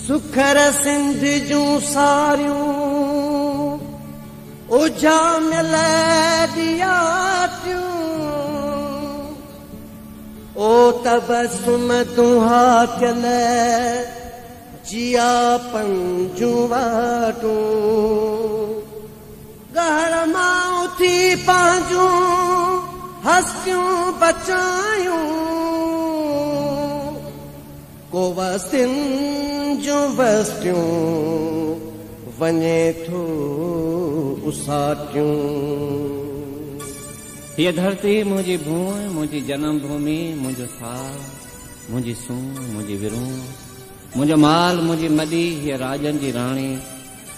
सुखर सिंध जूं सारियूं उजामियल दियातियूं ओ तबसुम तुहा थियल जिया पंजूं वाटूं गहर मां उथी पंहिंजूं हस्तियूं बचायूं को वस्तियुनि जूं वस्तियूं वञे थो उसाटियूं। हीअ धरती मुंहिंजी भूमि, मुंहिंजी जनम भूमि, मुंहिंजो साह, मुंहिंजी सूंह, मुंहिंजी विरूं, मुंहिंजो माल, मुंहिंजी मदी, हीअ राजनि जी राणी,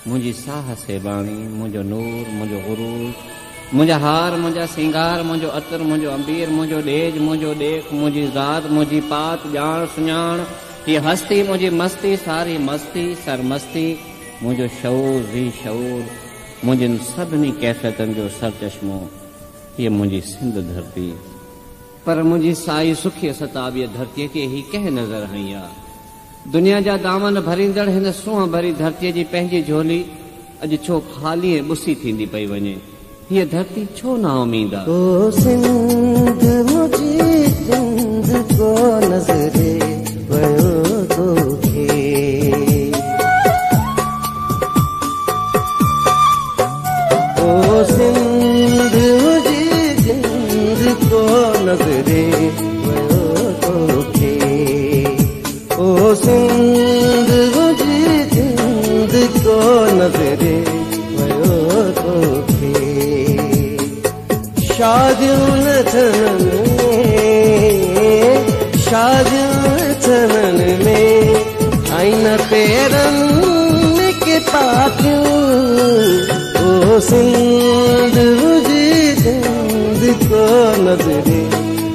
मुंहिंजी साह सेबाणी, मुंहिंजो नूर, मुंहिंजो गुरूर, मुंहिंजा हार, मुंहिंजा सिंगार, मुंहिंजो अतर, मुंहिंजो अंबीर, मुंहिंजो ॾेज, मुंहिंजो ॾेख, मुंहिंजी ज़ात, मुंहिंजी पात, ॼाण सुञाण, हीअ हस्ती, मुंहिंजी मस्ती, सारी मस्ती, सरमस्ती, मुंहिंजो शऊर, ज़ी शऊर, मुंहिंजनि सभिनी कैफ़ियतनि जो सरचश्मो, हीअ मुंहिंजी सिंध धरती। पर मुंहिंजी साई सुखी सताबीअ धरतीअ खे ही कंहिं नज़र हई आहे। दुनिया जा दामन भरींदड़ हिन सूंह भरी धरतीअ जी पंहिंजी झोली अॼु छो ख़ाली ऐं ॿुसी थींदी पई वञे। हीअ धरती छो नाउमीद आहे। ओ सिंध मुंहिंजी सिंध को नज़रे पियो तोखे ओ सिंध मुंहिंजी सिंध को नज़रे पियो तोखे ओ सिंध मुंहिंजी सिंध को नज़रे पियो तोखे शादियूं न थियनि शादियूं में आइन पेरनि के पातियूं ओ सिंध मुंहिंजी सिंध को नज़रे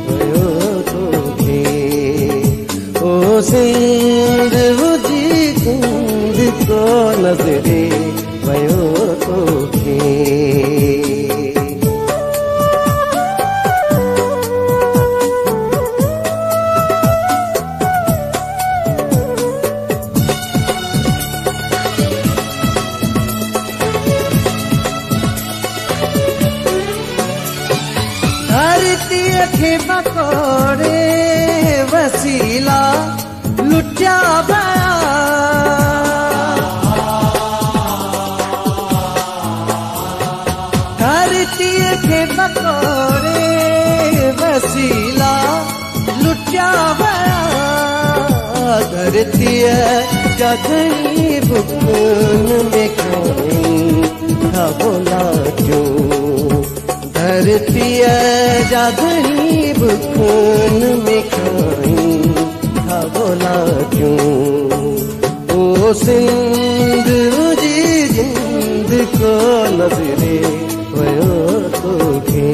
पियो तोखे ओ सिंध मुंहिंजी सिंध को नज़रे पियो तोखे। धरतीअ खे बकोड़े वसीला लुटिया विया धरतीअ खे बकोड़े वसीला लुटिया विया धरतीअ जा घणी बुखन में खणी बोलाटियूं धरतीअ जा घणी बुखन में खणी बोलाटियूं ओ सिंध मुंहिंजी जिंद को नज़रे पियो तोखे।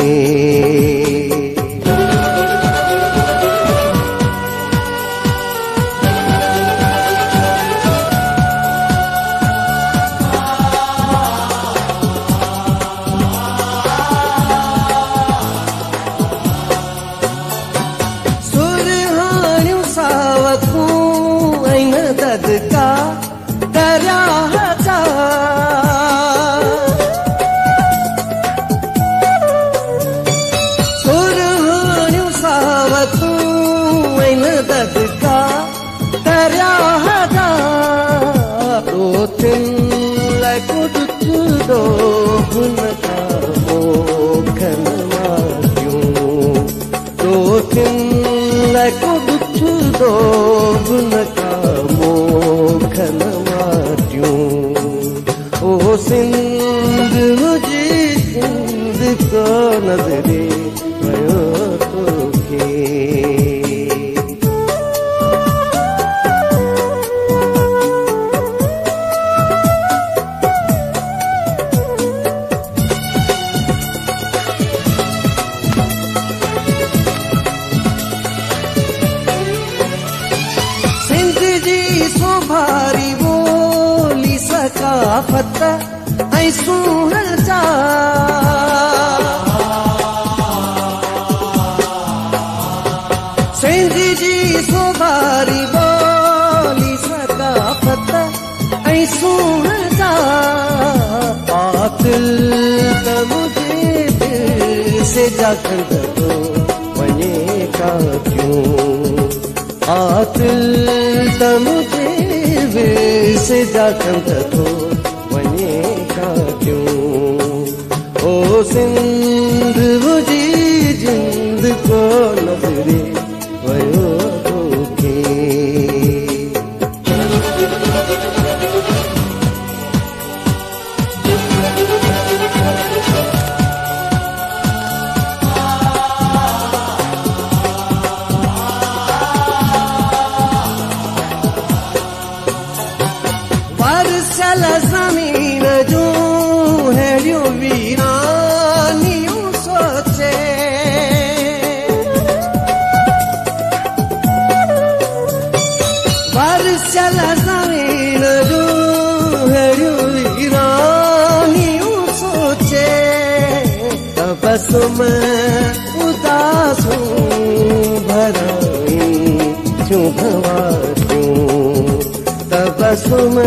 ददका दरिया जा सुरहानियूं सावतूं आहिनि ददका दरिया जा दोथियुनि लाइ कुझु हुन खां मोखन मारियूं दोथियुनि लाइ कुझु हुन मोखन माटियूं ओ सिंध मुंहिंजी सिंध को नज़रे पियो तोखे। भारी बोली सकाफत ऐं सूहल जा सिंध जी सो भारी बोली सकाफत सुन जा कातिल त मुझे दिल से जाकर तो वने का क्यों कातिल त मुझे दिल से जाकर तो वने का क्यों ओ सिंध मुझी जिंद को नजरे वयो तोखे वर्षल ज़मीन जो हेड़ियो वीरानियूं सोचे वर्षल ज़मीन जो हेड़ियो वीरानियूं सोचे तबसुम उदासूं भराई क्यों भवा तबसुम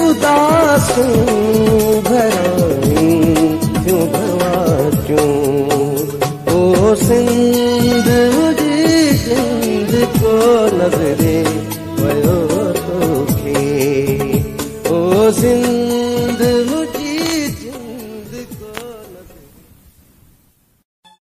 उदासूं भराई क्यों भवा क्यों ओ सिंध मुझी जिंद को नजरे वयो तोखे ओ सिंध